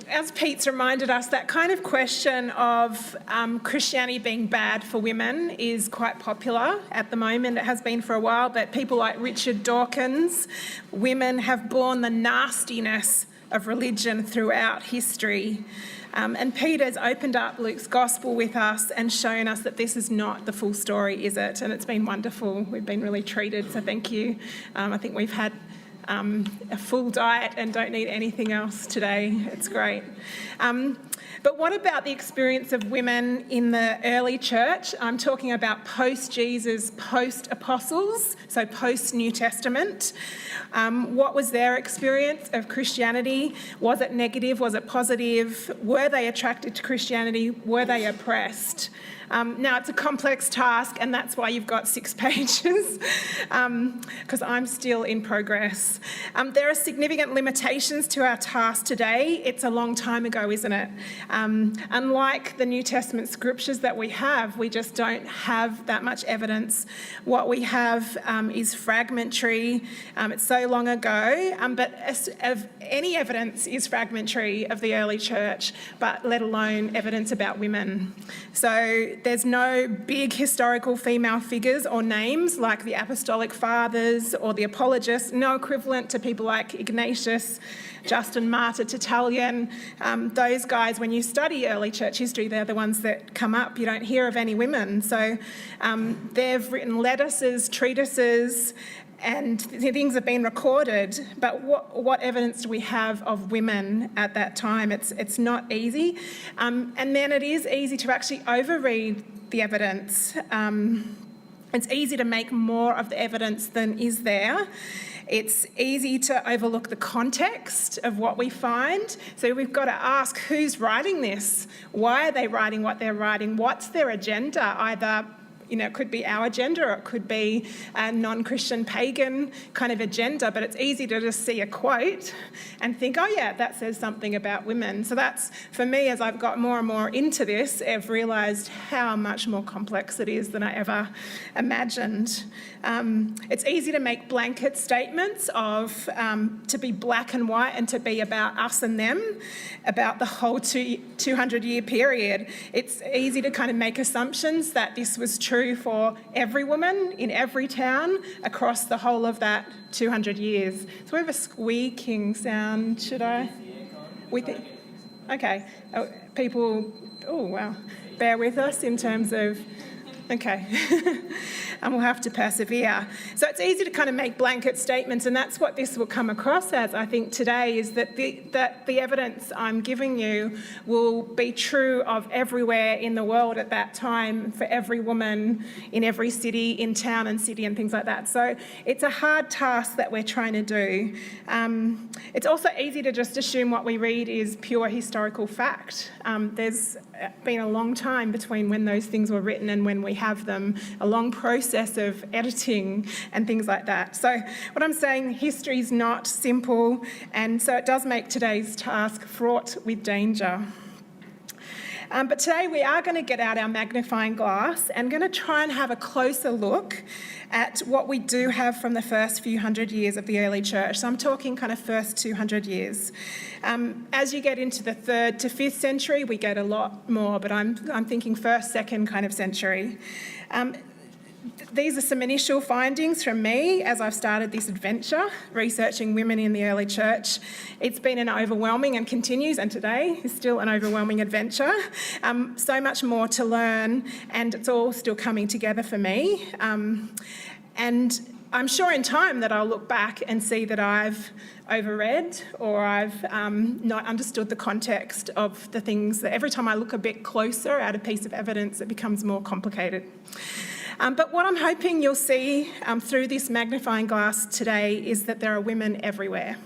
As Pete's reminded us, that kind of question of Christianity being bad for women is quite popular at the moment. It has been for a while, but people like Richard Dawkins, women have borne the nastiness of religion throughout history. And Peter's opened up Luke's gospel with us and shown us that this is not the full story, is it? And it's been wonderful. We've been really treated, so thank you. I think we've had a full diet and don't need anything else today. It's great. But what about the experience of women in the early church? I'm talking about post-Jesus, post-apostles, so post-New Testament. What was their experience of Christianity? Was it negative? Was it positive? Were they attracted to Christianity? Were they oppressed? Now, it's a complex task, and that's why you've got 6 pages, because I'm still in progress. There are significant limitations to our task today. It's a long time ago, isn't it? Unlike the New Testament scriptures that we have, we just don't have that much evidence. What we have is fragmentary. It's so long ago, but any evidence is fragmentary of the early church, but let alone evidence about women. So there's no big historical female figures or names like the Apostolic Fathers or the Apologists, no equivalent to people like Ignatius, Justin Martyr, Tertullian. Those guys, when you study early church history, they're the ones that come up. You don't hear of any women. So they've written lettuces, treatises, and things have been recorded, but what evidence do we have of women at that time? It's not easy. And then it is easy to actually overread the evidence. It's easy to make more of the evidence than is there. It's easy to overlook the context of what we find. So we've got to ask, who's writing this? Why are they writing what they're writing? What's their agenda? Either it could be our agenda or it could be a non-Christian pagan kind of agenda, but it's easy to just see a quote and think, oh yeah, that says something about women. So that's, for me, as I've got more and more into this, I've realised how much more complex it is than I ever imagined. It's easy to make blanket statements of, to be black and white and to be about us and them, about the whole 200-year period. It's easy to kind of make assumptions that this was true for every woman in every town across the whole of that 200 years. So we have a squeaking sound, should I? Okay. People, oh wow, bear with us in terms of, okay. And we'll have to persevere. So it's easy to kind of make blanket statements, and that's what this will come across as, I think, today, is that the evidence I'm giving you will be true of everywhere in the world at that time, for every woman in every city, in town and city and things like that. So it's a hard task that we're trying to do. It's also easy to just assume what we read is pure historical fact. There's been a long time between when those things were written and when we have them, a long process of editing and things like that. So what I'm saying, history is not simple, and so it does make today's task fraught with danger. But today we are going to get out our magnifying glass and going to try and have a closer look at what we do have from the first few hundred years of the early church. So I'm talking kind of first 200 years. As you get into the 3rd to 5th century, we get a lot more, but I'm thinking 1st, 2nd kind of century. These are some initial findings from me as I've started this adventure, researching women in the early church. It's been an overwhelming, and continues, and today is still an overwhelming adventure. So much more to learn, and it's all still coming together for me. And I'm sure in time that I'll look back and see that I've overread or I've not understood the context of the things, that every time I look a bit closer at a piece of evidence, it becomes more complicated. But what I'm hoping you'll see through this magnifying glass today is that there are women everywhere.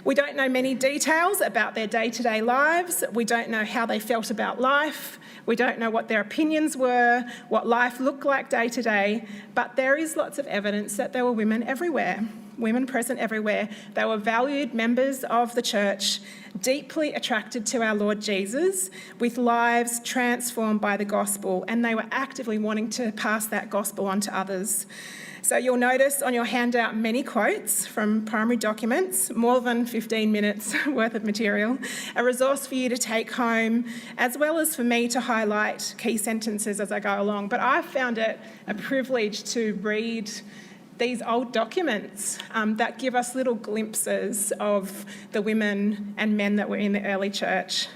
We don't know many details about their day-to-day lives. We don't know how they felt about life. We don't know what their opinions were, what life looked like day to day, but there is lots of evidence that there were women everywhere, women present everywhere. They were valued members of the church, deeply attracted to our Lord Jesus, with lives transformed by the gospel, and they were actively wanting to pass that gospel on to others. So you'll notice on your handout many quotes from primary documents, more than 15 minutes worth of material, a resource for you to take home, as well as for me to highlight key sentences as I go along. But I've found it a privilege to read these old documents that give us little glimpses of the women and men that were in the early church.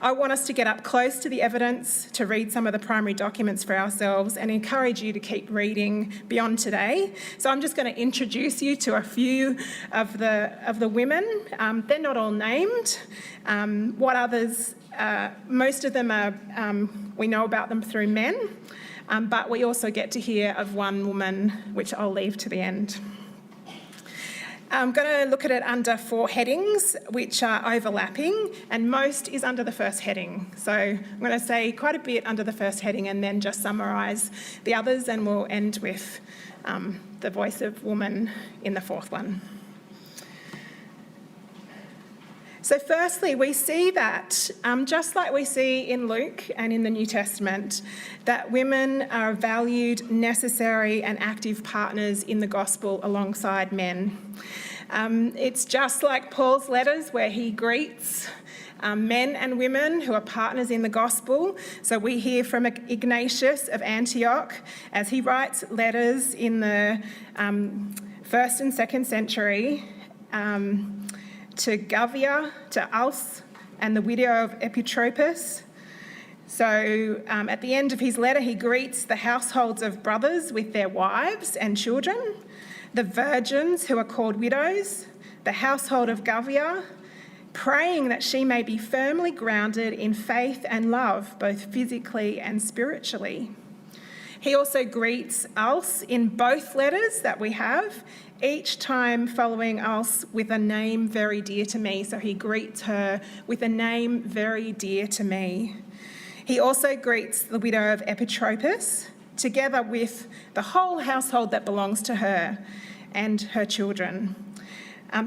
I want us to get up close to the evidence, to read some of the primary documents for ourselves, and encourage you to keep reading beyond today. So I'm just going to introduce you to a few of the women. They're not all named. What others, most of them are, we know about them through men. But we also get to hear of one woman, which I'll leave to the end. I'm going to look at it under 4 headings, which are overlapping, and most is under the first heading. So I'm going to say quite a bit under the first heading and then just summarise the others, and we'll end with the voice of woman in the 4th one. So firstly, we see that, just like we see in Luke and in the New Testament, that women are valued, necessary and active partners in the gospel alongside men. It's just like Paul's letters where he greets men and women who are partners in the gospel. So we hear from Ignatius of Antioch as he writes letters in the 1st and 2nd century, to Gavia, to Als, and the widow of Epitropus. So at the end of his letter, he greets the households of brothers with their wives and children, the virgins who are called widows, the household of Gavia, praying that she may be firmly grounded in faith and love, both physically and spiritually. He also greets Als in both letters that we have, each time following Als with a name very dear to me. So he greets her with a name very dear to me. He also greets the widow of Epitropus, together with the whole household that belongs to her and her children.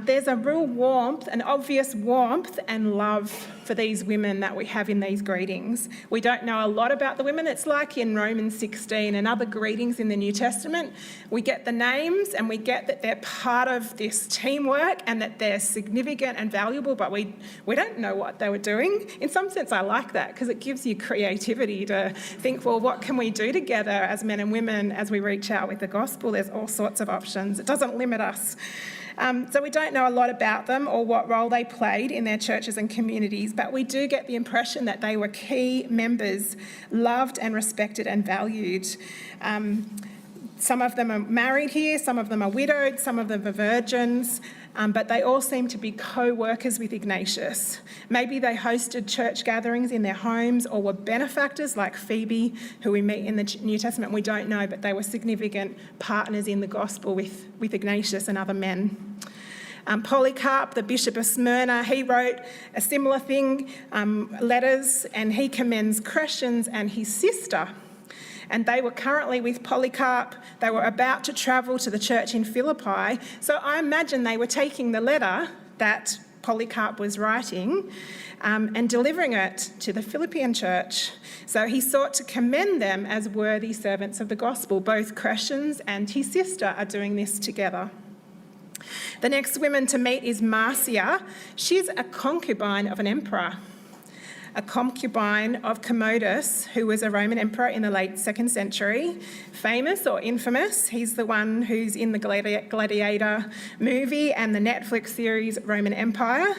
There's a real warmth, an obvious warmth and love for these women that we have in these greetings. We don't know a lot about the women. It's like in Romans 16 and other greetings in the New Testament. We get the names and we get that they're part of this teamwork and that they're significant and valuable, but we don't know what they were doing. In some sense, I like that because it gives you creativity to think, well, what can we do together as men and women as we reach out with the gospel? There's all sorts of options. It doesn't limit us. So we don't know a lot about them or what role they played in their churches and communities, but we do get the impression that they were key members, loved and respected and valued. Some of them are married here, some of them are widowed, some of them are virgins, but they all seem to be co-workers with Ignatius. Maybe they hosted church gatherings in their homes or were benefactors like Phoebe, who we meet in the New Testament. We don't know, but they were significant partners in the gospel with Ignatius and other men. Polycarp, the Bishop of Smyrna, he wrote a similar thing, letters, and he commends Crescens and his sister. And they were currently with Polycarp. They were about to travel to the church in Philippi. So I imagine they were taking the letter that Polycarp was writing and delivering it to the Philippian church. So he sought to commend them as worthy servants of the gospel. Both Crescens and his sister are doing this together. The next woman to meet is Marcia. She's a concubine of an emperor. A concubine of Commodus, who was a Roman emperor in the late 2nd century. Famous or infamous, he's the one who's in the Gladiator movie and the Netflix series Roman Empire.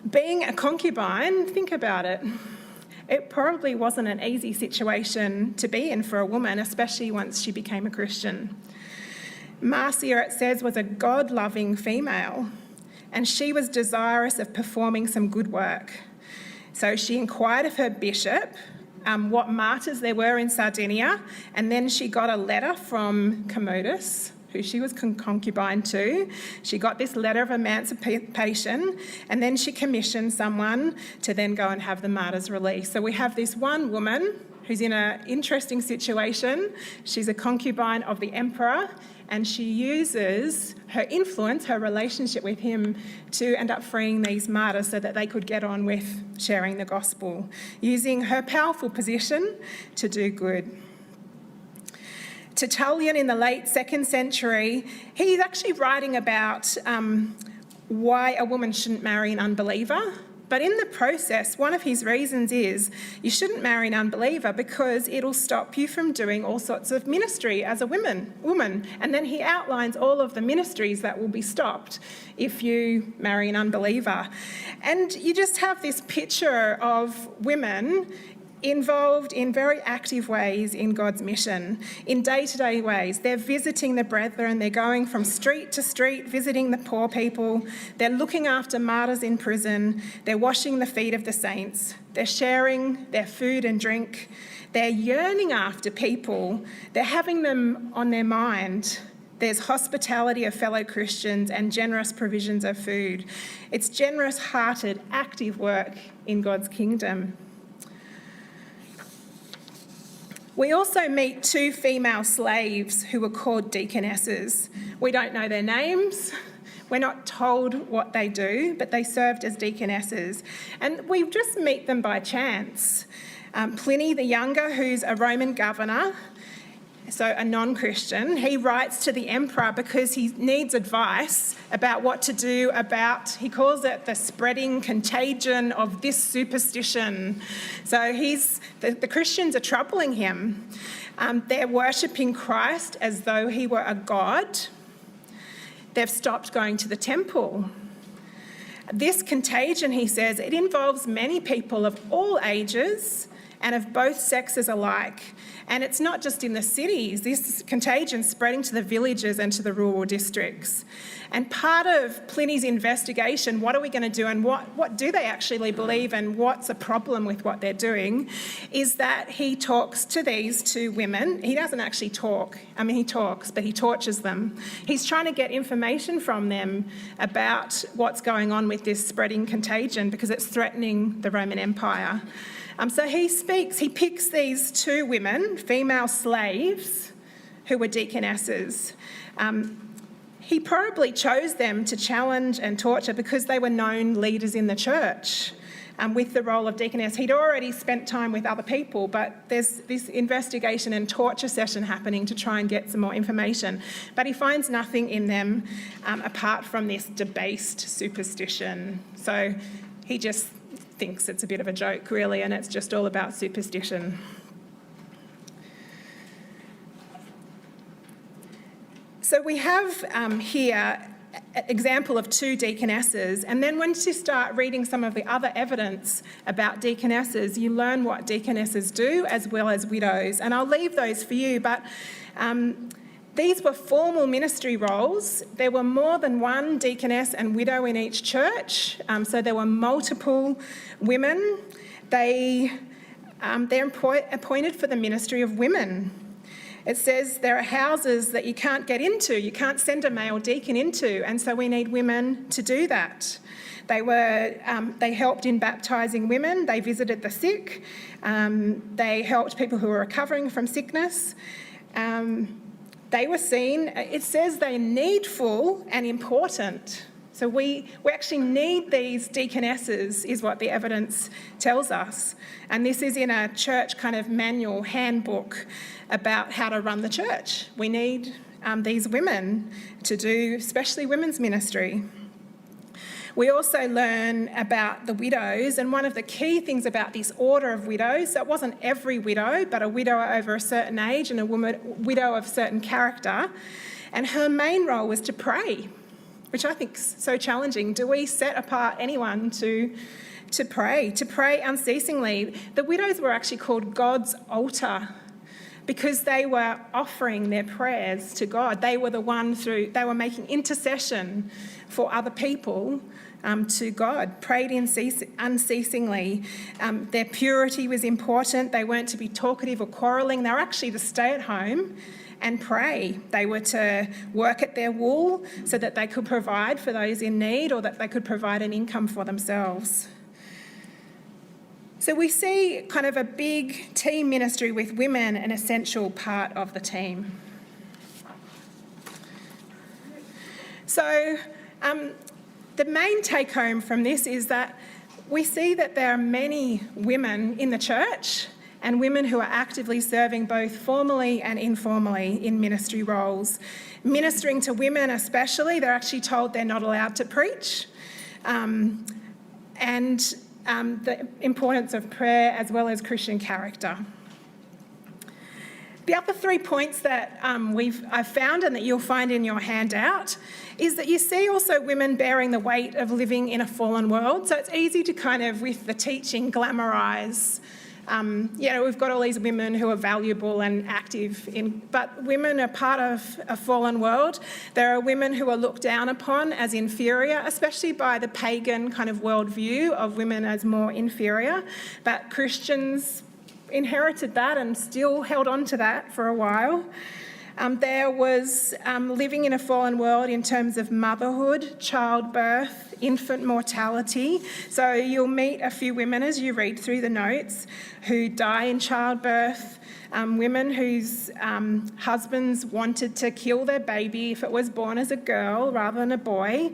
Being a concubine, think about it. It probably wasn't an easy situation to be in for a woman, especially once she became a Christian. Marcia, it says, was a God-loving female, and she was desirous of performing some good work. So she inquired of her bishop what martyrs there were in Sardinia, and then she got a letter from Commodus, who she was concubine to. She got this letter of emancipation, and then she commissioned someone to then go and have the martyrs released. So we have this one woman who's in an interesting situation. She's a concubine of the emperor, and she uses her influence, her relationship with him, to end up freeing these martyrs so that they could get on with sharing the gospel, using her powerful position to do good. Tertullian in the late 2nd century, he's actually writing about why a woman shouldn't marry an unbeliever. But in the process, one of his reasons is you shouldn't marry an unbeliever because it'll stop you from doing all sorts of ministry as a woman. And then he outlines all of the ministries that will be stopped if you marry an unbeliever. And you just have this picture of women involved in very active ways in God's mission, in day-to-day ways. They're visiting the brethren, they're going from street to street, visiting the poor people, they're looking after martyrs in prison, they're washing the feet of the saints, they're sharing their food and drink, they're yearning after people, they're having them on their mind. There's hospitality of fellow Christians and generous provisions of food. It's generous-hearted, active work in God's kingdom. We also meet 2 female slaves who were called deaconesses. We don't know their names. We're not told what they do, but they served as deaconesses. And we just meet them by chance. Pliny the Younger, who's a Roman governor, so a non-Christian, he writes to the emperor because he needs advice about what to do about, he calls it the spreading contagion of this superstition. So the Christians are troubling him. They're worshipping Christ as though he were a god. They've stopped going to the temple. This contagion, he says, it involves many people of all ages and of both sexes alike. And it's not just in the cities. This contagion's spreading to the villages and to the rural districts. And part of Pliny's investigation, what are we going to do and what do they actually believe and what's a problem with what they're doing, is that he talks to these 2 women. He doesn't actually talk. I mean, he talks, but he tortures them. He's trying to get information from them about what's going on with this spreading contagion because it's threatening the Roman Empire. So he picks these 2 women, female slaves, who were deaconesses. He probably chose them to challenge and torture because they were known leaders in the church with the role of deaconess. He'd already spent time with other people, but there's this investigation and torture session happening to try and get some more information. But he finds nothing in them apart from this debased superstition. So he just thinks it's a bit of a joke, really, and it's just all about superstition. So we have here an example of 2 deaconesses, and then once you start reading some of the other evidence about deaconesses, you learn what deaconesses do as well as widows. And I'll leave those for you, but these were formal ministry roles. There were more than 1 deaconess and widow in each church, so there were multiple women. They're appointed for the ministry of women. It says there are houses that you can't get into, you can't send a male deacon into, and so we need women to do that. They helped in baptising women, they visited the sick, they helped people who were recovering from sickness. They were seen, it says they're needful and important. So we actually need these deaconesses, is what the evidence tells us. And this is in a church kind of manual handbook about how to run the church. We need these women to do especially women's ministry. We also learn about the widows, and one of the key things about this order of widows, so it wasn't every widow, but a widow over a certain age and a widow of certain character, and her main role was to pray, which I think is so challenging. Do we set apart anyone to pray unceasingly? The widows were actually called God's altar because they were offering their prayers to God. They were they were making intercession for other people to God, prayed unceasingly. Their purity was important. They weren't to be talkative or quarrelling. They were actually to stay at home and pray. They were to work at their wool so that they could provide for those in need or that they could provide an income for themselves. So we see kind of a big team ministry with women an essential part of the team. So the main take home from this is that we see that there are many women in the church and women who are actively serving both formally and informally in ministry roles. Ministering to women especially, they're actually told they're not allowed to preach. The importance of prayer as well as Christian character. The other 3 points that I've found and that you'll find in your handout is that you see also women bearing the weight of living in a fallen world. So it's easy to kind of, with the teaching, glamorise. We've got all these women who are valuable and active, but women are part of a fallen world. There are women who are looked down upon as inferior, especially by the pagan kind of worldview of women as more inferior. But Christians inherited that and still held on to that for a while. There was living in a fallen world in terms of motherhood, childbirth, infant mortality. So you'll meet a few women as you read through the notes who die in childbirth, women whose husbands wanted to kill their baby if it was born as a girl rather than a boy.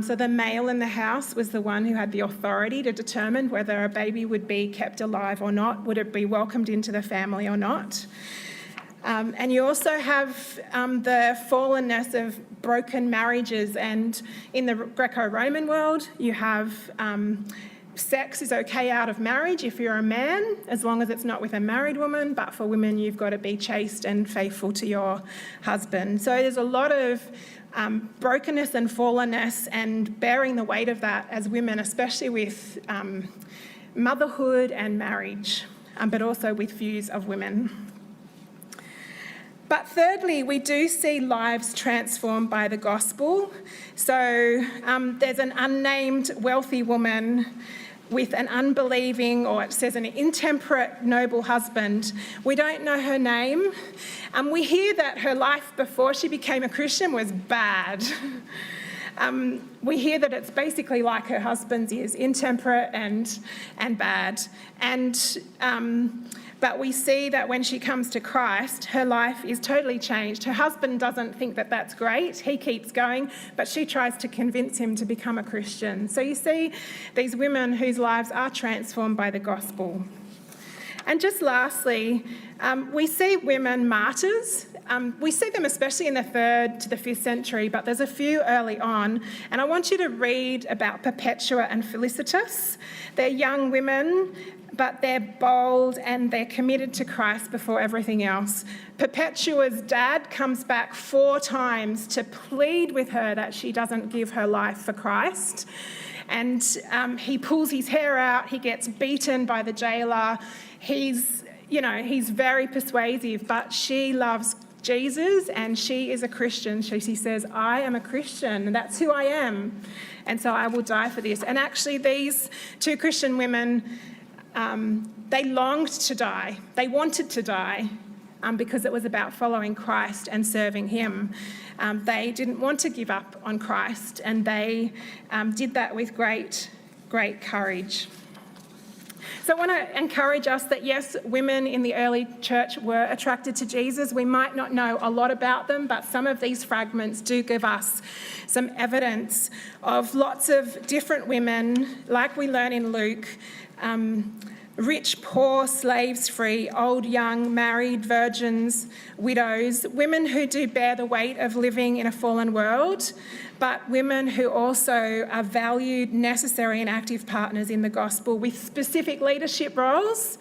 So the male in the house was the one who had the authority to determine whether a baby would be kept alive or not, would it be welcomed into the family or not. And you also have the fallenness of broken marriages, and in the Greco-Roman world you have sex is okay out of marriage if you're a man, as long as it's not with a married woman, but for women you've got to be chaste and faithful to your husband. So there's a lot of brokenness and fallenness and bearing the weight of that as women, especially with motherhood and marriage, but also with views of women. But thirdly, we do see lives transformed by the gospel. So there's an unnamed wealthy woman with an unbelieving, or it says an intemperate, noble husband. We don't know her name. We hear that her life before she became a Christian was bad. We hear that it's basically like her husband's is, intemperate and bad. But we see that when she comes to Christ, her life is totally changed. Her husband doesn't think that that's great. He keeps going, but she tries to convince him to become a Christian. So you see these women whose lives are transformed by the gospel. And just lastly, we see women martyrs. We see them especially in the 3rd to the 5th century, but there's a few early on. And I want you to read about Perpetua and Felicitas. They're young women, but they're bold and they're committed to Christ before everything else. Perpetua's dad comes back 4 times to plead with her that she doesn't give her life for Christ. And he pulls his hair out, he gets beaten by the jailer. He's very persuasive, but she loves Jesus and she is a Christian. She says, I am a Christian and that's who I am. And so I will die for this. And actually these 2 Christian women, they longed to die. They wanted to die because it was about following Christ and serving him. They didn't want to give up on Christ, and they did that with great courage. So I want to encourage us that, yes, women in the early church were attracted to Jesus. We might not know a lot about them, but some of these fragments do give us some evidence of lots of different women, like we learn in Luke, rich, poor, slaves free, old, young, married, virgins, widows, women who do bear the weight of living in a fallen world, but women who also are valued, necessary and active partners in the gospel with specific leadership roles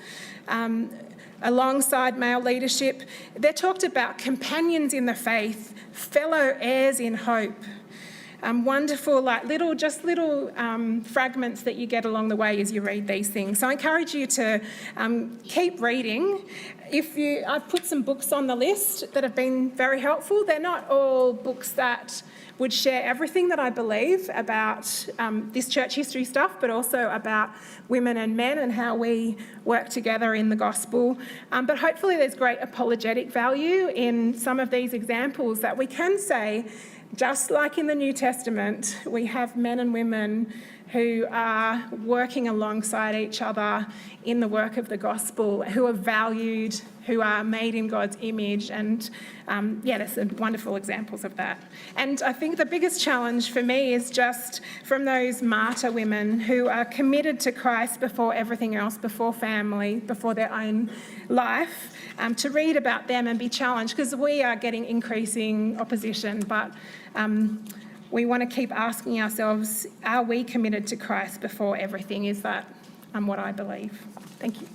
alongside male leadership. They're talked about companions in the faith, fellow heirs in hope. Wonderful, little fragments that you get along the way as you read these things. So I encourage you to keep reading. I've put some books on the list that have been very helpful. They're not all books that would share everything that I believe about this church history stuff, but also about women and men and how we work together in the gospel. But hopefully there's great apologetic value in some of these examples that we can say, just like in the New Testament, we have men and women who are working alongside each other in the work of the gospel, who are valued, who are made in God's image, and there's some wonderful examples of that. And I think the biggest challenge for me is just from those martyr women who are committed to Christ before everything else, before family, before their own life, to read about them and be challenged, because we are getting increasing opposition, but we want to keep asking ourselves, are we committed to Christ before everything? Is that what I believe? Thank you.